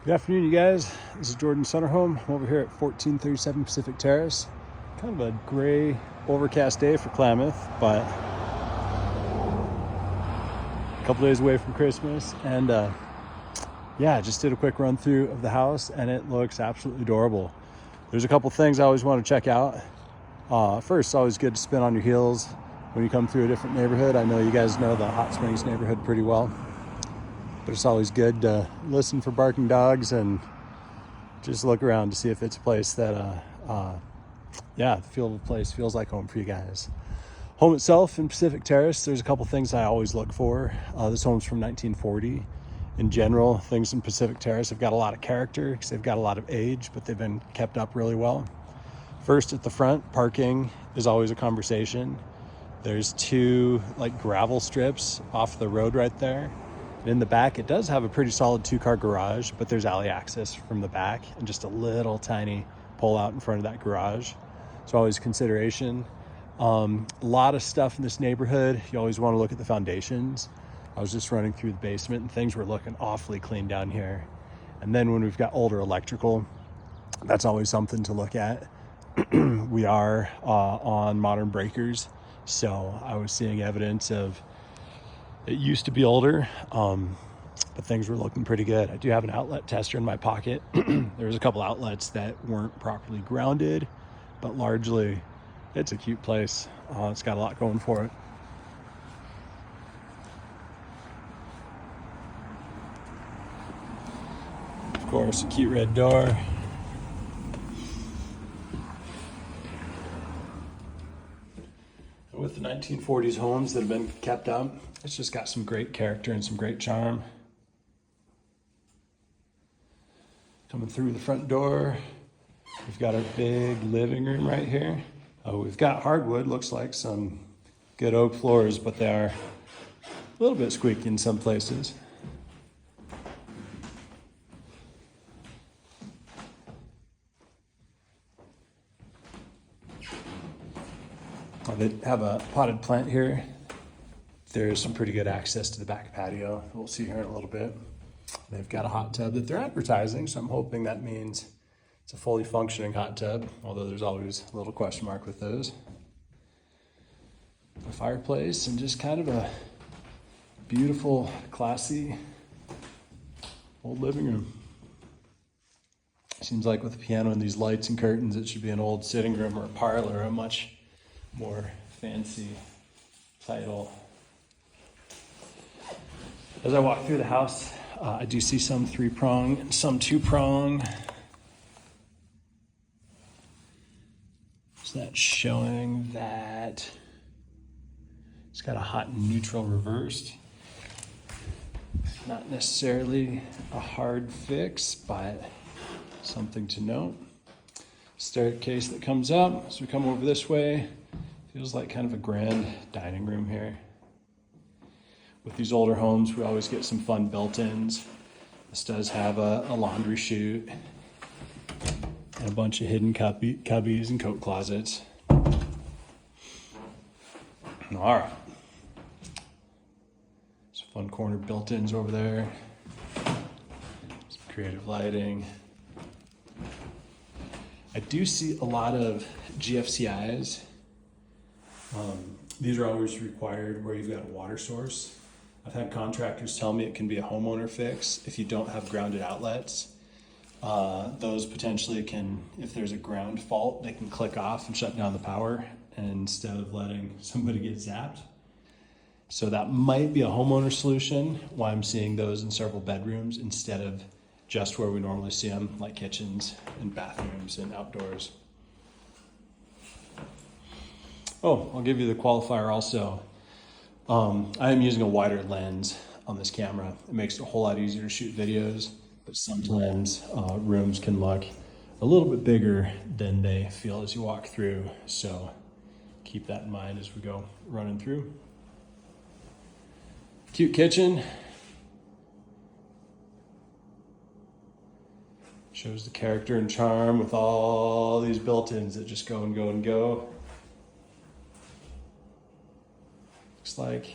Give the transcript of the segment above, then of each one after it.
Good afternoon, you guys. This is Jordan Sunnerholm. I'm over here at 1437 Pacific Terrace. Kind of a gray, overcast day for Klamath, but a couple days away from Christmas. And yeah, I just did a quick run through of the house and it looks absolutely adorable. There's a couple things I always want to check out. First, it's always good to spin on your heels when you come through a different neighborhood. I know you guys know the Hot Springs neighborhood pretty well, but it's always good to listen for barking dogs and just look around to see if it's a place that, yeah, the feel of the place feels like home for you guys. Home itself in Pacific Terrace, there's a couple things I always look for. This home's from 1940. In general, things in Pacific Terrace have got a lot of character because they've got a lot of age, but they've been kept up really well. First, at the front, parking is always a conversation. There's two like gravel strips off the road right there. In the back, it does have a pretty solid 2-car garage, but there's alley access from the back and just a little tiny pull out in front of that garage. So always consideration. A lot of stuff in this neighborhood. You always want to look at the foundations. I was just running through the basement and things were looking awfully clean down here. And then when we've got older electrical, that's always something to look at. We are on modern breakers. So I was seeing evidence of it used to be older, but things were looking pretty good. I do have an outlet tester in my pocket. There's a couple outlets that weren't properly grounded, but largely it's a cute place. It's got a lot going for it. Of course, a cute red door. With the 1940s homes that have been kept up, it's just got some great character and some great charm. Coming through the front door, we've got our big living room right here. We've got hardwood, looks like some good oak floors, but they are a little bit squeaky in some places. They have a potted plant here. There's some pretty good access to the back patio. We'll see here in a little bit. They've got a hot tub that they're advertising, so I'm hoping that means it's a fully functioning hot tub, although there's always a little question mark with those. A fireplace and just kind of a beautiful, classy old living room. Seems like with the piano and these lights and curtains, it should be an old sitting room or a parlor, a much more fancy title. As I walk through the house, I do see some 3-prong and some 2-prong. So that's showing that it's got a hot and neutral reversed. Not necessarily a hard fix, but something to note. Staircase that comes up as we come over this way. Feels like kind of a grand dining room here. With these older homes, we always get some fun built-ins. This does have a laundry chute and a bunch of hidden cubbies and coat closets. All right. Some fun corner built-ins over there. Some creative lighting. I do see a lot of GFCIs. These are always required where you've got a water source. I've had contractors tell me it can be a homeowner fix if you don't have grounded outlets. Those potentially can, if there's a ground fault, they can click off and shut down the power instead of letting somebody get zapped. So that might be a homeowner solution, why I'm seeing those in several bedrooms instead of just where we normally see them, like kitchens and bathrooms and outdoors. Oh, I'll give you the qualifier also. I am using a wider lens on this camera. It makes it a whole lot easier to shoot videos, but sometimes rooms can look a little bit bigger than they feel as you walk through. So keep that in mind as we go running through. Cute kitchen. Shows the character and charm with all these built-ins that just go and go and go. Looks like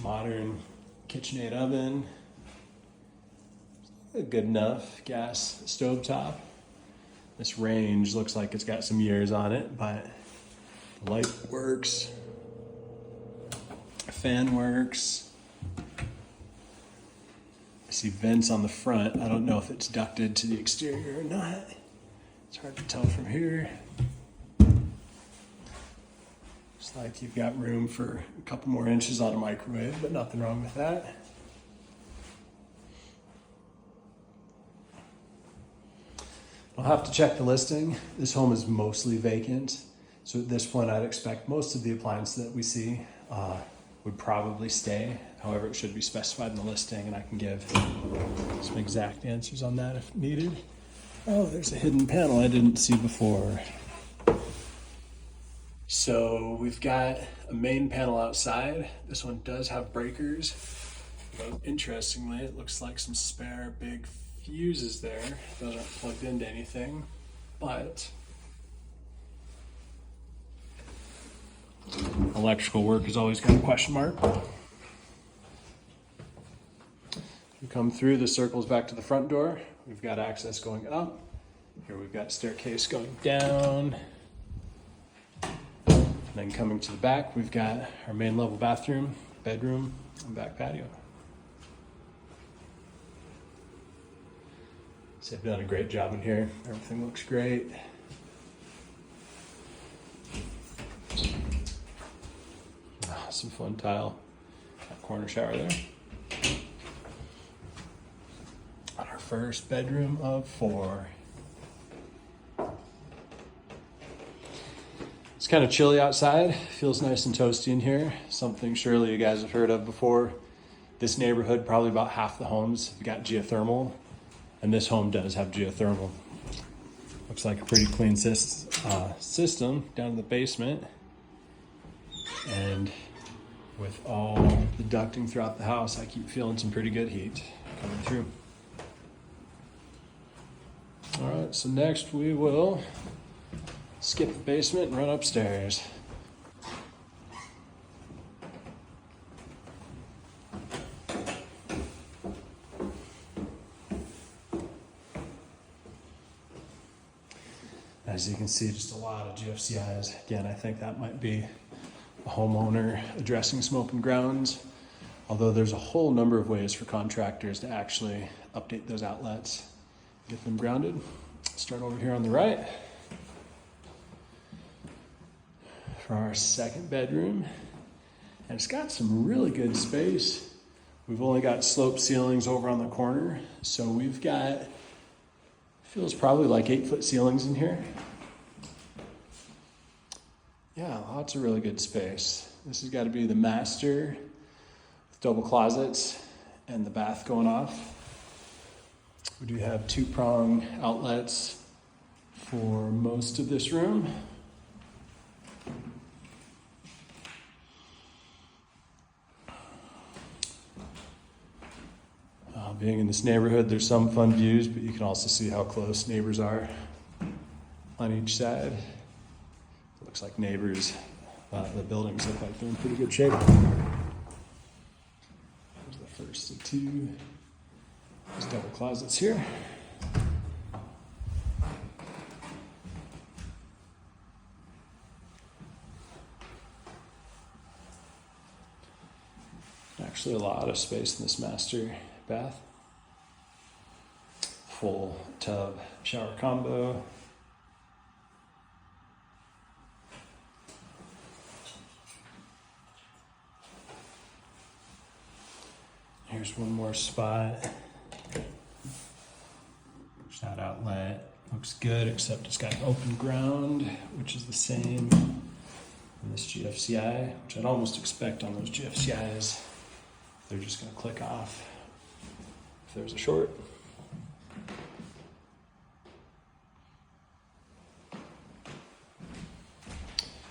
modern KitchenAid oven. a good enough gas stovetop. This range looks like it's got some years on it, but the light works, fan works. I see vents on the front. I don't know if it's ducted to the exterior or not. It's hard to tell from here. Looks like you've got room for a couple more inches on a microwave, but nothing wrong with that. I'll have to check the listing. This home is mostly vacant, so at this point I'd expect most of the appliances that we see would probably stay. However, it should be specified in the listing, and I can give some exact answers on that if needed. Oh, there's a hidden panel I didn't see before. So we've got a main panel outside. This one does have breakers, but interestingly, it looks like some spare big fuses there. Those aren't plugged into anything, but electrical work has always got a question mark. We come through, the circles back to the front door. We've got access going up. Here we've got staircase going down. And then coming to the back, we've got our main level bathroom, bedroom, and back patio. So they've done a great job in here. Everything looks great. Some fun tile. That corner shower there. On our first bedroom of 4. It's kind of chilly outside. Feels nice and toasty in here. Something surely you guys have heard of before. This neighborhood, probably about half the homes have got geothermal. And this home does have geothermal. Looks like a pretty clean system down in the basement. And with all the ducting throughout the house, I keep feeling some pretty good heat coming through. All right, so next we will skip the basement and run upstairs. As you can see, just a lot of GFCIs. Again, I think that might be a homeowner addressing some open grounds, although there's a whole number of ways for contractors to actually update those outlets, get them grounded. Start over here on the right for our second bedroom. And it's got some really good space. We've only got slope ceilings over on the corner, so we've got, feels probably like 8-foot ceilings in here. Yeah, lots of really good space. This has got to be the master with double closets and the bath going off. We do have 2-prong outlets for most of this room. Being in this neighborhood, there's some fun views, but you can also see how close neighbors are on each side. Looks like neighbors, the buildings look like they're in pretty good shape. There's the first of 2. There's double closets here. Actually, a lot of space in this master bath. Full tub shower combo. Here's one more spot. That outlet looks good, except it's got open ground, which is the same in this GFCI, which I'd almost expect on those GFCIs. They're just gonna click off if there's a short.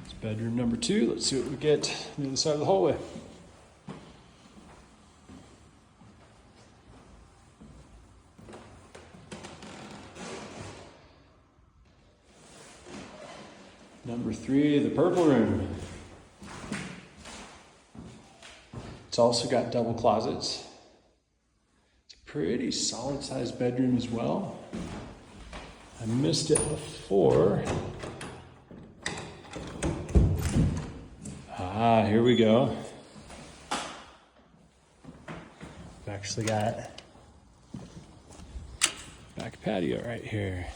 It's bedroom number 2. Let's see what we get on the other side of the hallway. Number 3, the purple room. It's also got double closets. It's a Pretty solid sized bedroom as well. I missed it before. Ah, here we go. We've actually got back patio right here.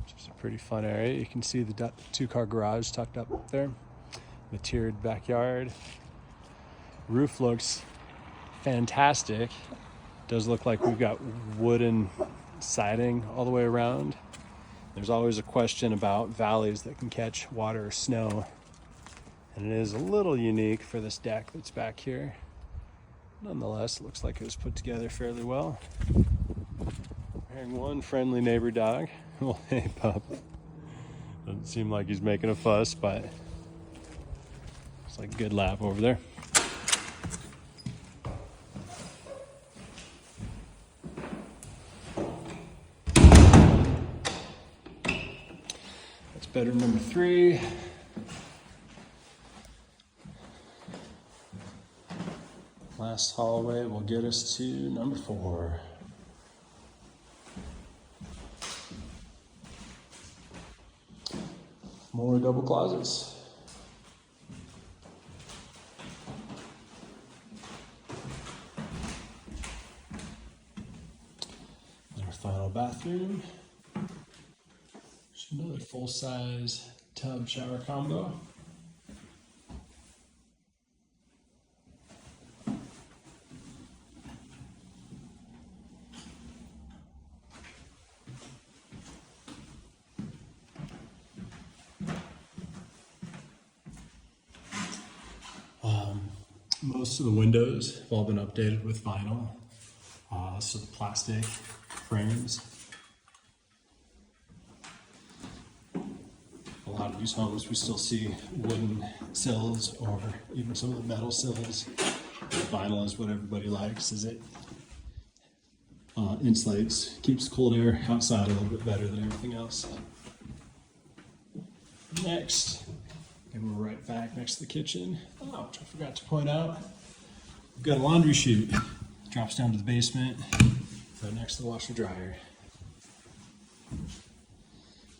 Just a pretty fun area. You can see the 2-car garage tucked up there. The tiered backyard. Roof looks fantastic. Does look like we've got wooden siding all the way around. There's always a question about valleys that can catch water or snow. And it is a little unique for this deck that's back here. Nonetheless, it looks like it was put together fairly well. Hearing one friendly neighbor dog. Well, hey pup. Doesn't seem like he's making a fuss, but it's like a good lap over there. That's bedroom number 3. Last hallway will get us to number 4. More double closets. And our final bathroom. There's another full-size tub shower combo. Most of the windows have all been updated with vinyl, so the plastic frames. A lot of these homes we still see wooden sills or even some of the metal sills. Vinyl is what everybody likes, as it insulates, keeps cold air outside a little bit better than everything else. Next, and we're right back next to the kitchen. Oh, which I forgot to point out, we've got a laundry chute. Drops down to the basement, right next to the washer dryer.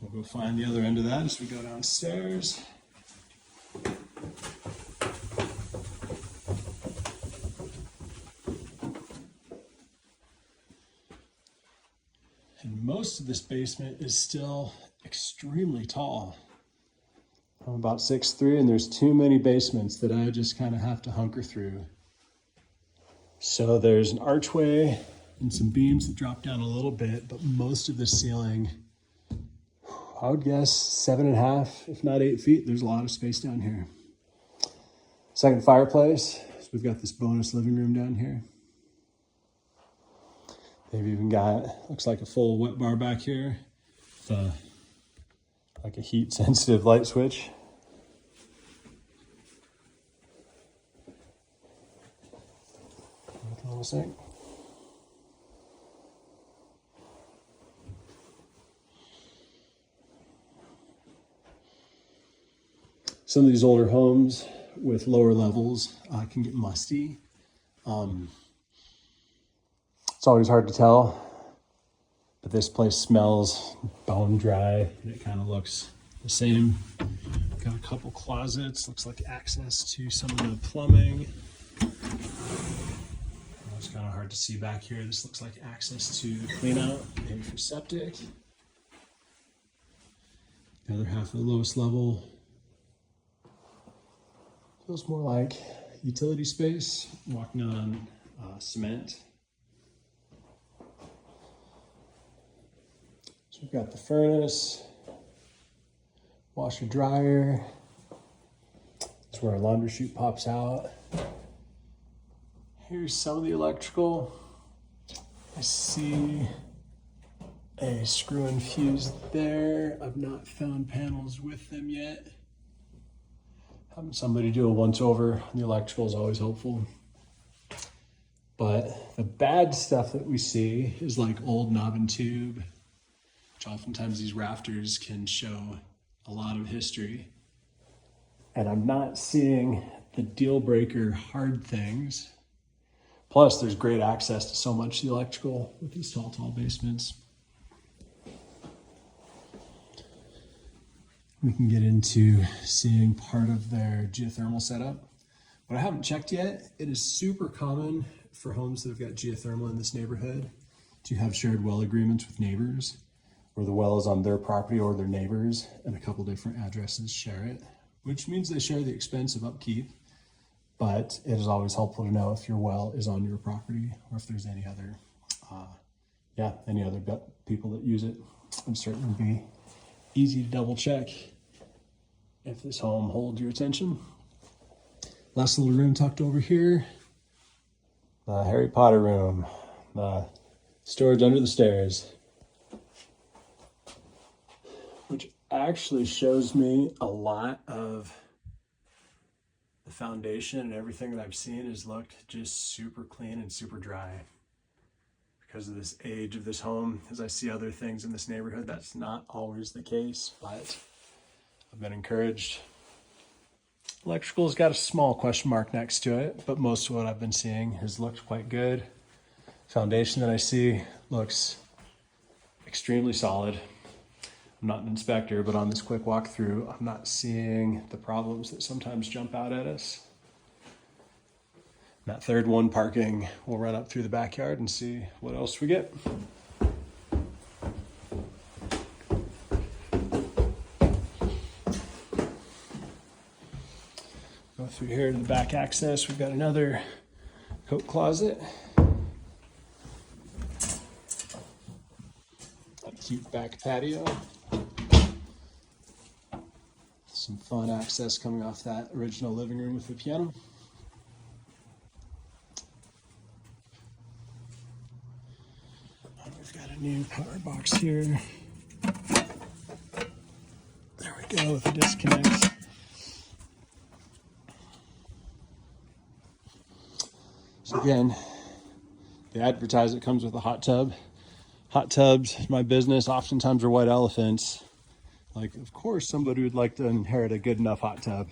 We'll go find the other end of that as we go downstairs. And most of this basement is still extremely tall. I'm about 6'3", and there's too many basements that I just kind of have to hunker through. So there's an archway and some beams that drop down a little bit, but most of the ceiling, I would guess 7.5, if not 8 feet. There's a lot of space down here. Second fireplace. So we've got this bonus living room down here. They've even got, looks like a full wet bar back here. With like a heat sensitive light switch. Little sink. Some of these older homes with lower levels can get musty. It's always hard to tell, but this place smells bone dry and it kind of looks the same. Got a couple closets, looks like access to some of the plumbing. It's kind of hard to see back here. This looks like access to the clean out, maybe for septic. The other half of the lowest level feels more like utility space, walking on cement. So we've got the furnace, washer dryer. That's where our laundry chute pops out. Here's some of the electrical. I see a screw and fuse there. I've not found panels with them yet. Having somebody do a once over on the electrical is always helpful. But the bad stuff that we see is like old knob and tube, which oftentimes these rafters can show a lot of history. and I'm not seeing the deal breaker hard things. Plus, there's great access to so much of the electrical with these tall basements. We can get into seeing part of their geothermal setup. What I haven't checked yet, it is super common for homes that have got geothermal in this neighborhood to have shared well agreements with neighbors, where the well is on their property or their neighbors, and a couple different addresses share it, which means they share the expense of upkeep. But it is always helpful to know if your well is on your property or if there's any other, people that use it. It would certainly be easy to double check if this home holds your attention. Last little room tucked over here, the Harry Potter room, the storage under the stairs, which actually shows me a lot of the foundation and everything that I've seen has looked just super clean and super dry. Because of this age of this home, as I see other things in this neighborhood, that's not always the case, but I've been encouraged. Electrical's got a small question mark next to it, but most of what I've been seeing has looked quite good. Foundation that I see looks extremely solid. I'm not an inspector, but on this quick walkthrough, I'm not seeing the problems that sometimes jump out at us. That third one, parking, we'll run up through the backyard and see what else we get. Go through here to the back access. We've got another coat closet. A cute back patio. Some fun access coming off that original living room with the piano. We've got a new power box here. There we go with the disconnects. So again, they advertise it comes with a hot tub. Hot tubs, my business, oftentimes are white elephants. Like, of course, somebody would like to inherit a good enough hot tub.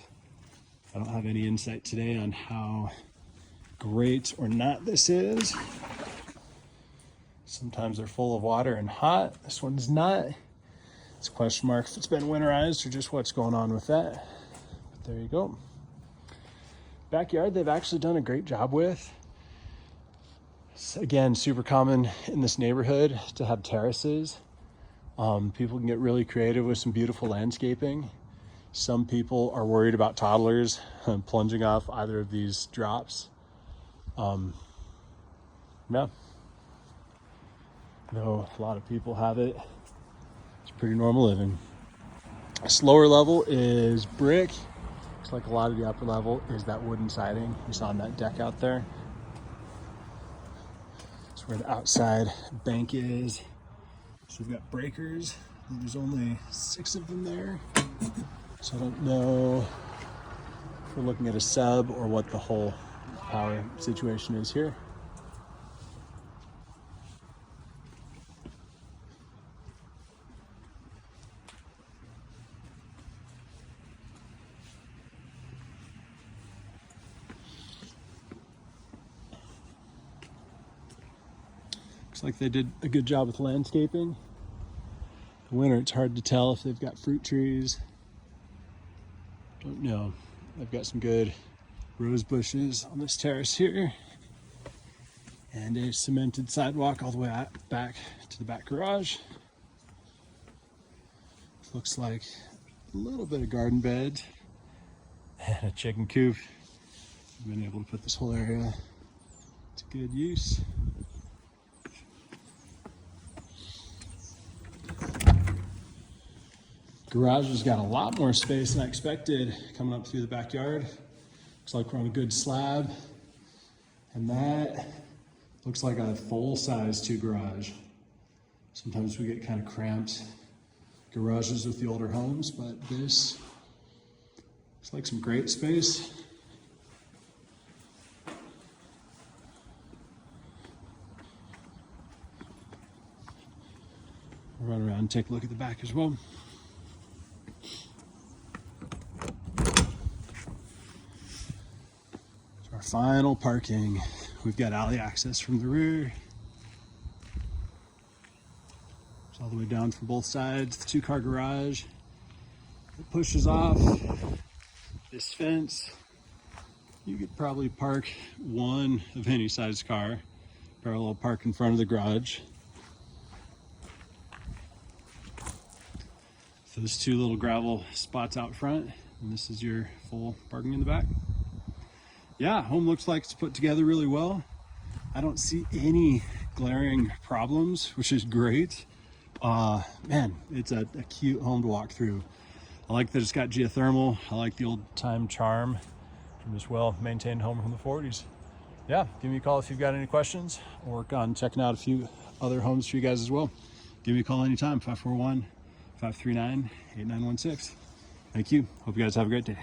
I don't have any insight today on how great or not this is. Sometimes they're full of water and hot. This one's not. It's a question mark if it's been winterized or just what's going on with that. But there you go. Backyard, they've actually done a great job with. It's, again, super common in this neighborhood to have terraces. People can get really creative with some beautiful landscaping. Some people are worried about toddlers plunging off either of these drops. Yeah. Though a lot of people have it. It's pretty normal living. This lower level is brick. Looks like a lot of the upper level is that wooden siding you saw on that deck out there. That's where the outside bank is. So we've got breakers. There's only 6 of them there. So I don't know if we're looking at a sub or what the whole power situation is here. Looks like they did a good job with landscaping. The winter, it's hard to tell if they've got fruit trees. Don't know. They've got some good rose bushes on this terrace here. And a cemented sidewalk all the way out back to the back garage. Looks like a little bit of garden bed and a chicken coop. I've been able to put this whole area to good use. Garage has got a lot more space than I expected coming up through the backyard. Looks like we're on a good slab. And that looks like a full-size 2 garage. Sometimes we get kind of cramped garages with the older homes, but this looks like some great space. We'll run around and take a look at the back as well. Our final parking. We've got alley access from the rear. It's all the way down from both sides. The 2-car garage. It pushes off this fence. You could probably park one of any size car. Parallel park in front of the garage. So there's 2 little gravel spots out front, and this is your full parking in the back. Yeah, home looks like it's put together really well. I don't see any glaring problems, which is great. Man, it's a cute home to walk through. I like that it's got geothermal. I like the old time charm from this well-maintained home from the 40s. Yeah, give me a call if you've got any questions. I'll work on checking out a few other homes for you guys as well. Give me a call anytime, 541-539-8916. Thank you. Hope you guys have a great day.